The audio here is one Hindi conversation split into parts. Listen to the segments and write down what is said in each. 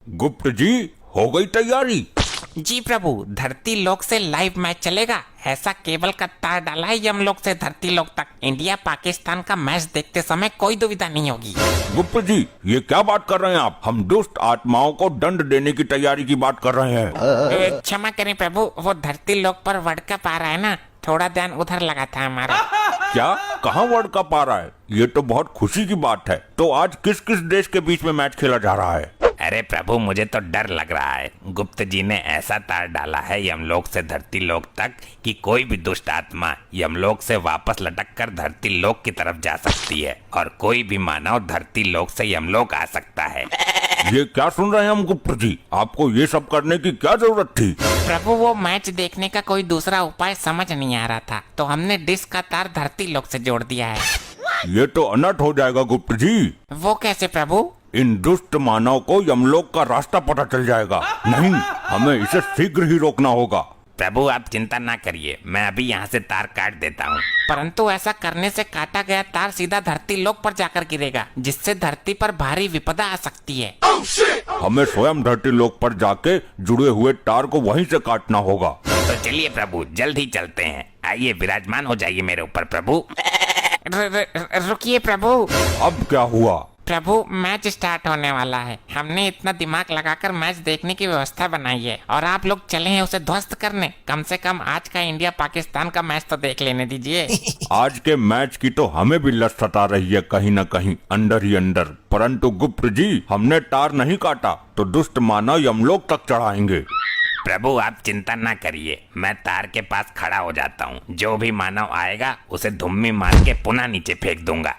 गुप्त जी, हो गई तैयारी? जी प्रभु, धरती लोक से लाइव मैच चलेगा। ऐसा केबल का तार डाला है यमलोक से धरती लोक तक। इंडिया पाकिस्तान का मैच देखते समय कोई दुविधा नहीं होगी। गुप्त जी, ये क्या बात कर रहे हैं आप? हम दुष्ट आत्माओं को दंड देने की तैयारी की बात कर रहे हैं। क्षमा करें प्रभु, वो धरती लोक पर वर्ल्ड कप आ रहा है ना, थोड़ा ध्यान उधर लगा था हमारा। क्या? कहाँ वर्ल्ड कप आ रहा है? ये तो बहुत खुशी की बात है। तो आज किस किस देश के बीच में मैच खेला जा रहा है? अरे प्रभु, मुझे तो डर लग रहा है। गुप्त जी ने ऐसा तार डाला है यमलोक से धरती लोक तक कि कोई भी दुष्ट आत्मा यमलोक से वापस लटक कर धरती लोक की तरफ जा सकती है और कोई भी मानव धरती लोक से यमलोक आ सकता है। ये क्या सुन रहे हैं हम गुप्त जी? आपको ये सब करने की क्या जरूरत थी? प्रभु, वो मैच देखने का कोई दूसरा उपाय समझ नहीं आ रहा था, तो हमने डिश का तार धरती लोक से जोड़ दिया है। ये तो अनर्थ हो जाएगा गुप्त जी। वो कैसे प्रभु? इन दुष्ट मानव को यमलोक का रास्ता पता चल जाएगा। नहीं, हमें इसे शीघ्र ही रोकना होगा। प्रभु आप चिंता ना करिए, मैं अभी यहाँ से तार काट देता हूँ। परंतु ऐसा करने से काटा गया तार सीधा धरती लोक पर जाकर गिरेगा, जिससे धरती पर भारी विपदा आ सकती है। हमें स्वयं धरती लोक पर जाके जुड़े हुए तार को वहीं से काटना होगा। तो चलिए प्रभु, जल्द ही चलते हैं। आइए विराजमान हो जाइए मेरे ऊपर प्रभु। रुकिए प्रभु। अब क्या हुआ? प्रभु, मैच स्टार्ट होने वाला है। हमने इतना दिमाग लगाकर मैच देखने की व्यवस्था बनाई है और आप लोग चले हैं उसे ध्वस्त करने। कम से कम आज का इंडिया पाकिस्तान का मैच तो देख लेने दीजिए। आज के मैच की तो हमें भी लत सता रही है कहीं न कहीं अंदर ही अंदर। परंतु गुप्त जी, हमने तार नहीं काटा तो दुष्ट मानव यमलोक तक चढ़ाएंगे। प्रभु आप चिंता ना करिए, मैं तार के पास खड़ा हो जाता हूँ। जो भी मानव आएगा उसे धुम्मी मार के पुनः नीचे फेंक दूंगा।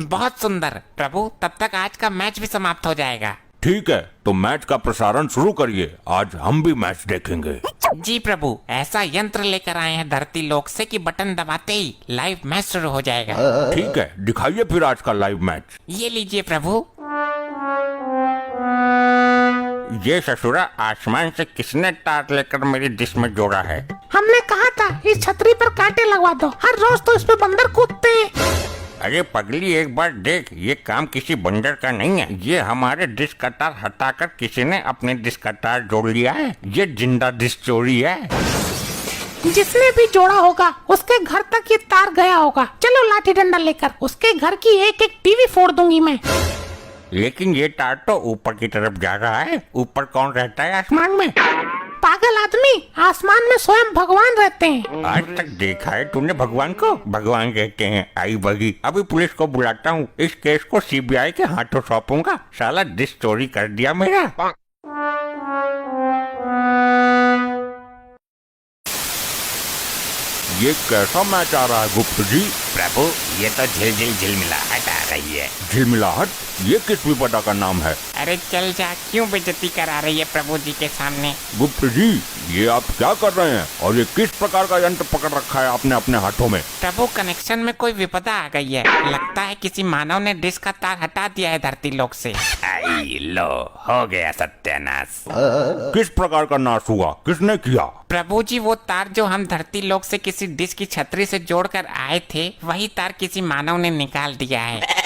बहुत सुंदर प्रभु, तब तक आज का मैच भी समाप्त हो जाएगा। ठीक है, तो मैच का प्रसारण शुरू करिए। आज हम भी मैच देखेंगे। जी प्रभु, ऐसा यंत्र लेकर आए हैं धरती लोक से कि बटन दबाते ही लाइव मैच शुरू हो जाएगा। ठीक है, दिखाइए फिर आज का लाइव मैच। ये लीजिए प्रभु। ये ससुरा, आसमान से किसने तार लेकर मेरी डिश में जोड़ा है? हमने कहा था इस छतरी पर कांटे लगवा दो, हर रोज तो इस पे बंदर कूदते हैं। अरे पगली, एक बार देख, ये काम किसी बंदर का नहीं है। ये हमारे डिश का तार हटाकर किसी ने अपने डिश का तार जोड़ लिया है। ये जिंदा डिश चोरी है। जिसने भी जोड़ा होगा उसके घर तक ये तार गया होगा। चलो लाठी डंडा लेकर उसके घर की एक एक टीवी फोड़ दूंगी मैं। लेकिन ये तार तो ऊपर की तरफ जा रहा है। ऊपर कौन रहता है आसमान में? पागल आदमी, आसमान में स्वयं भगवान रहते हैं। आज तक देखा है तूने भगवान को? भगवान कहते हैं आई बगी। अभी पुलिस को बुलाता हूँ, इस केस को सीबीआई के हाथों सौंपूंगा। साला डिश चोरी कर दिया मेरा। ये कैसा मैच आ रहा है गुप्त जी? प्रभु, ये तो झिलझिल झिलमिलाहट आ रही है। झिलमिलाहट? ये किस विपदा का नाम है? अरे चल जा, क्यों बेइज्जती करा रही है प्रभु जी के सामने? गुप्त जी, ये आप क्या कर रहे हैं? और ये किस प्रकार का यंत्र पकड़ रखा है आपने अपने हाथों में? प्रभु, कनेक्शन में कोई विपदा आ गई है। लगता है किसी मानव ने डिश का तार हटा दिया है धरती लोक से। आई लो, हो गया सत्यानाश। किस प्रकार का नाश हुआ? किसने किया? प्रभु जी, वो तार जो हम धरती लोक से किसी डिश की छतरी से जोड़कर आए थे, वही तार किसी मानव ने निकाल दिया है।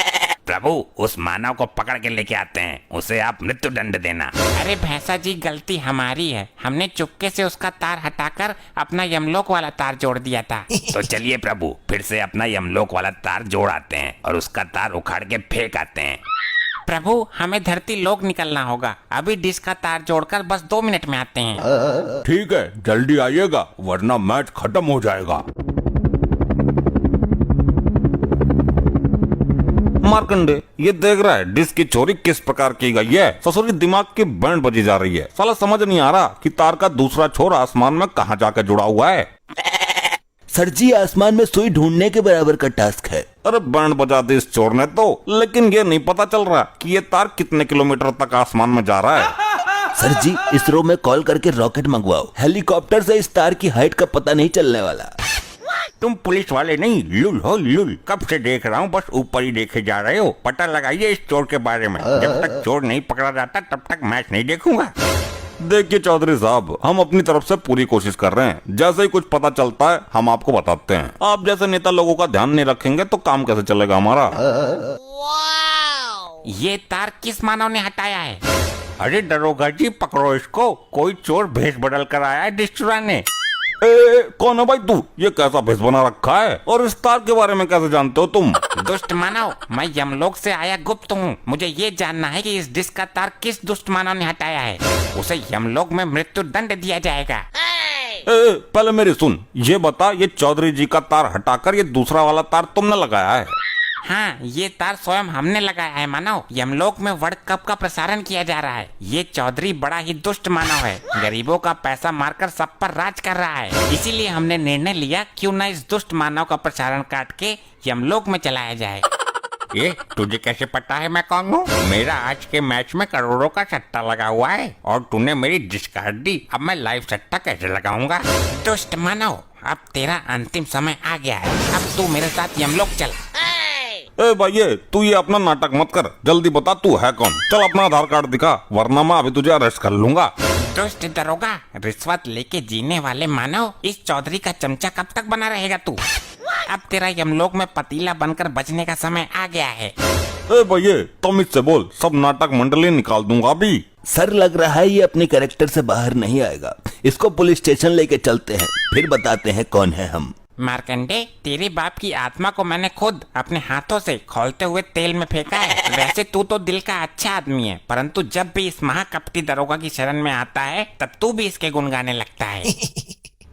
प्रभु, उस मानव को पकड़ के लेके आते हैं। उसे आप मृत्यु दंड देना। अरे भैंसा जी, गलती हमारी है। हमने चुपके से उसका तार हटाकर अपना यमलोक वाला तार जोड़ दिया था। तो चलिए प्रभु, फिर से अपना यमलोक वाला तार जोड़ आते हैं और उसका तार उखाड़ के फेंक आते हैं। प्रभु, हमें धरती लोक निकलना होगा। अभी डिश का तार जोड़कर बस 2 मिनट में आते हैं। ठीक है, जल्दी आइएगा वरना मैच खत्म हो जाएगा। मार्कंडे, ये देख रहा है डिश की चोरी किस प्रकार की गई है। ससुर की दिमाग की बैंड बजी जा रही है। साला समझ नहीं आ रहा कि तार का दूसरा छोर आसमान में कहाँ जाकर जुड़ा हुआ है। सर जी, आसमान में सुई ढूंढने के बराबर का टास्क है। अरे बैंड बजा दी इस चोर ने तो, लेकिन ये नहीं पता चल रहा कि ये तार कितने किलोमीटर तक आसमान में जा रहा है। सर जी, इसरो में कॉल करके रॉकेट मंगवाओ। हेलीकॉप्टर से इस तार की हाइट का पता नहीं चलने वाला। तुम पुलिस वाले नहीं, लुल हो लुल। कब से देख रहा हूँ, बस ऊपर ही देखे जा रहे हो। पता लगाइए इस चोर के बारे में। जब तक चोर नहीं पकड़ा जाता तब तक मैच नहीं देखूंगा। देखिए चौधरी साहब, हम अपनी तरफ से पूरी कोशिश कर रहे हैं। जैसे ही कुछ पता चलता है हम आपको बताते हैं। आप जैसे नेता लोगों का ध्यान नहीं रखेंगे तो काम कैसे चलेगा हमारा? ये तार किस मानव ने हटाया है? अरे दरोगा जी पकड़ो इसको, कोई चोर भेष बदल कर आया है डिश चुराने। कौन है भाई तू? ये कैसा भेष बना रखा है और इस तार के बारे में कैसे जानते हो तुम? दुष्ट मानव, मैं यमलोक से आया गुप्त हूँ। मुझे ये जानना है कि इस डिश का तार किस दुष्ट मानव ने हटाया है। उसे यमलोक में मृत्यु दंड दिया जाएगा। पहले मेरी सुन, ये बता, ये चौधरी जी का तार हटाकर ये दूसरा वाला तार तुमने लगाया है? हाँ, ये तार स्वयं हमने लगाया है मानव। यमलोक में वर्ल्ड कप का प्रसारण किया जा रहा है। ये चौधरी बड़ा ही दुष्ट मानव है, गरीबों का पैसा मारकर सब पर राज कर रहा है। इसीलिए हमने निर्णय लिया क्यों न इस दुष्ट मानव का प्रसारण काट के यमलोक में चलाया जाए। ये तुझे कैसे पता है मैं कौन हूँ? मेरा आज के मैच में करोड़ों का सट्टा लगा हुआ है और तूने मेरी डिश काट दी। अब मैं लाइव सट्टा कैसे लगाऊंगा? दुष्ट मानव, अब तेरा अंतिम समय आ गया है। अब तू मेरे साथ यमलोक चल। भाई तू ये अपना नाटक मत कर, जल्दी बता तू है कौन। चल अपना आधार कार्ड दिखा, वरना मैं अभी तुझे अरेस्ट कर लूंगा। दुष्ट दरोगा, रिश्वत लेके जीने वाले मानव, इस चौधरी का चमचा कब तक बना रहेगा तू? अब तेरा यमलोक में पतीला बनकर बचने का समय आ गया है। भाई तमीज से बोल, सब नाटक मंडली निकाल दूंगा अभी। सर लग रहा है ये अपने कैरेक्टर से बाहर नहीं आएगा। इसको पुलिस स्टेशन लेके चलते हैं, फिर बताते हैं कौन है हम। मार्कंडे, तेरे बाप की आत्मा को मैंने खुद अपने हाथों से खौलते हुए तेल में फेंका है। वैसे तू तो दिल का अच्छा आदमी है, परंतु जब भी इस महाकपटी दरोगा की शरण में आता है तब तू भी इसके गुण गाने लगता है।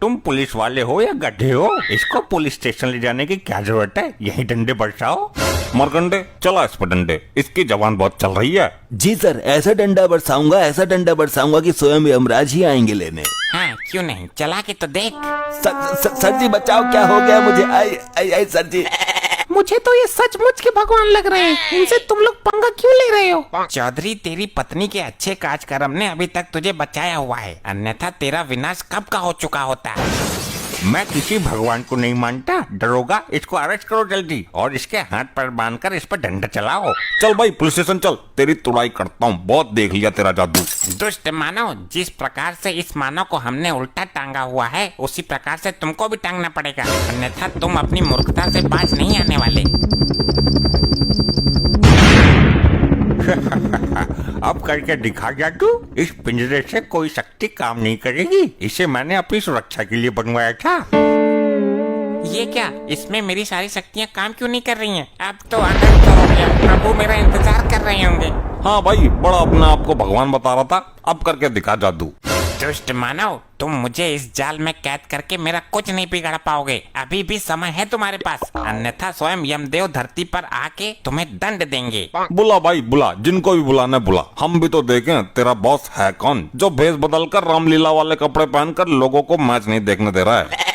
तुम पुलिस वाले हो या गड्ढे हो? इसको पुलिस स्टेशन ले जाने की क्या जरूरत है? यही डंडे बरसाओ। मरकंडे चला इस पर डंडे, इसकी जबान बहुत चल रही है। जी सर, ऐसा डंडा बरसाऊंगा कि स्वयं यमराज ही आएंगे लेने। हाँ, क्यों नहीं, चला के तो देख। सर जी बचाओ, क्या हो गया मुझे? आई आई आई सर जी। मुझे तो ये सचमुच के भगवान लग रहे हैं। इनसे तुम लोग पंगा क्यों ले रहे हो? चौधरी, तेरी पत्नी के अच्छे काज कर्म ने अभी तक तुझे बचाया हुआ है, अन्यथा तेरा विनाश कब का हो चुका होता। मैं किसी भगवान को नहीं मानता। दरोगा, इसको अरेस्ट करो जल्दी और इसके हाथ पर बांधकर इस पर डंडा चलाओ। चल भाई पुलिस स्टेशन चल, तेरी तुड़ाई करता हूँ, बहुत देख लिया तेरा जादू। दुष्ट मानव, जिस प्रकार से इस मानव को हमने उल्टा टांगा हुआ है उसी प्रकार से तुमको भी टांगना पड़ेगा, अन्यथा तुम अपनी मूर्खता से बाज नहीं आने वाले। अब करके दिखा जादू। इस पिंजरे से कोई शक्ति काम नहीं करेगी। इसे मैंने अपनी सुरक्षा के लिए बनवाया था। ये क्या, इसमें मेरी सारी शक्तियाँ काम क्यों नहीं कर रही हैं? अब तो अनंत हो गया, प्रभु मेरा इंतजार कर रहे होंगे। हाँ भाई, बड़ा अपने आप को भगवान बता रहा था, अब करके दिखा जादू। दुष्ट मानव, तुम मुझे इस जाल में कैद करके मेरा कुछ नहीं बिगाड़ पाओगे। अभी भी समय है तुम्हारे पास, अन्यथा स्वयं यमदेव धरती पर आके तुम्हें दंड देंगे। बुला भाई बुला, जिनको भी बुलाना बुला, हम भी तो देखें तेरा बॉस है कौन, जो भेष बदलकर रामलीला वाले कपड़े पहनकर लोगों को मैच नहीं देखने दे रहा है।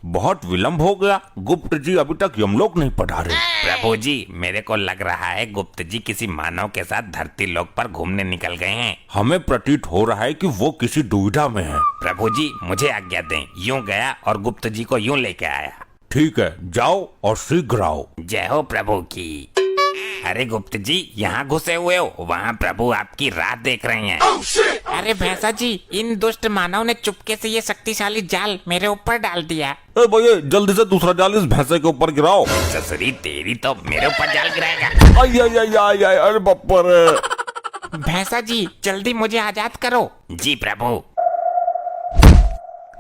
बहुत विलंब हो गया, गुप्त जी अभी तक यमलोक नहीं पधारे। प्रभु जी, मेरे को लग रहा है गुप्त जी किसी मानव के साथ धरती लोक पर घूमने निकल गए हैं। हमें प्रतीत हो रहा है कि वो किसी दुविधा में है। प्रभु जी, मुझे आज्ञा दें। यूं गया और गुप्त जी को यूं लेके आया। ठीक है, जाओ और शीघ्र आओ। जय हो प्रभु की। अरे गुप्त जी, यहाँ घुसे हुए हो, वहाँ प्रभु आपकी राह देख रहे हैं। अरे भैंसा जी, इन दुष्ट मानव ने चुपके से ये शक्तिशाली जाल मेरे ऊपर डाल दिया। भैया जल्दी से दूसरा जाल इस भैंसे के ऊपर गिराओ। ससुरी तेरी तो मेरे ऊपर जाल गिराएगा। आई आई आई आई आई, अरे बप्पा रे। भैंसा जी, जल्दी मुझे आजाद करो। जी प्रभु।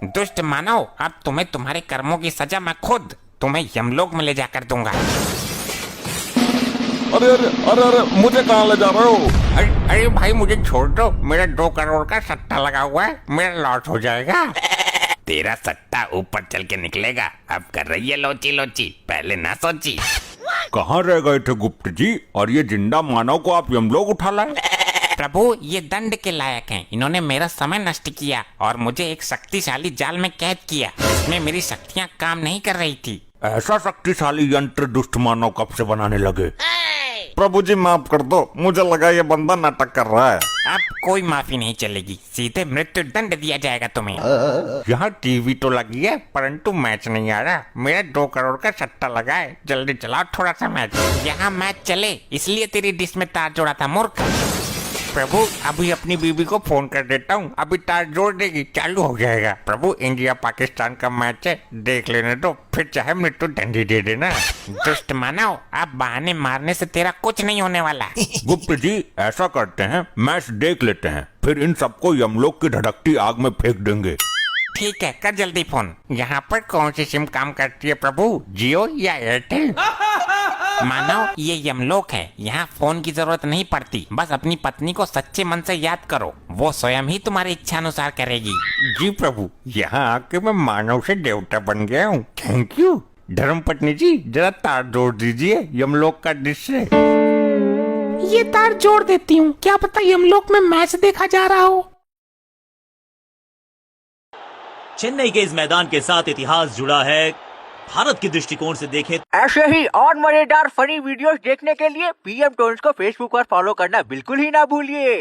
दुष्ट मानव, अब तुम्हें तुम्हारे कर्मों की सजा मैं खुद तुम्हें यमलोक में ले जाकर दूंगा। अरे अरे अरे अरे, मुझे कहाँ ले जा रहे हो? अरे भाई, मुझे छोड़ दो, मेरा 2 करोड़ का सट्टा लगा हुआ है, मेरा लॉस हो जाएगा। तेरा सट्टा ऊपर चल के निकलेगा। अब कर रही है लोची लोची, पहले ना सोची। कहाँ रह गए थे गुप्त जी, और ये जिंदा मानव को आप यमलोक उठा लाए? प्रभु, ये दंड के लायक हैं। इन्होंने मेरा समय नष्ट किया और मुझे एक शक्तिशाली जाल में कैद किया, इसमें मेरी शक्तियाँ काम नहीं कर रही थी। ऐसा शक्तिशाली यंत्र दुष्ट मानव कब से बनाने लगे? प्रभु जी माफ कर दो, मुझे लगा ये बंदा नाटक कर रहा है। अब कोई माफी नहीं चलेगी, सीधे मृत्यु दंड दिया जाएगा तुम्हें। यहाँ टीवी तो लगी है, परंतु मैच नहीं आ रहा। मेरा 2 करोड़ का सट्टा लगा है, जल्दी चलाओ थोड़ा सा मैच। यहाँ मैच चले इसलिए तेरी डिश में तार जोड़ा था मूर्ख। प्रभु अभी अपनी बीबी को फोन कर देता हूँ, अभी तार जोड़ देगी, चालू हो जाएगा। प्रभु इंडिया पाकिस्तान का मैच है, देख लेने दो, फिर चाहे मृत्यु दंडी दे देना। दुष्ट मानव, आप बहाने मारने से तेरा कुछ नहीं होने वाला। गुप्त जी ऐसा करते हैं, मैच देख लेते हैं, फिर इन सबको यमलोक की धड़कती आग में फेंक देंगे। ठीक है, कर जल्दी फोन। यहाँ पर कौन सी सिम काम करती है प्रभु, जियो या एयरटेल? मानव, ये यमलोक है, यहाँ फोन की जरूरत नहीं पड़ती। बस अपनी पत्नी को सच्चे मन से याद करो, वो स्वयं ही तुम्हारी इच्छा अनुसार करेगी। जी प्रभु, यहाँ आके मैं मानव से देवता बन गया हूँ, थैंक यू। धर्म पत्नी जी जरा तार जोड़ दीजिए यमलोक का डिश से। ये तार जोड़ देती हूँ, क्या पता यमलोक में मैच देखा जा रहा हो। चेन्नई के इस मैदान के साथ इतिहास जुड़ा है। भारत के दृष्टिकोण से देखें ऐसे ही और मजेदार फनी वीडियोस देखने के लिए PM टोन्स को फेसबुक पर फॉलो करना बिल्कुल ही ना भूलिए।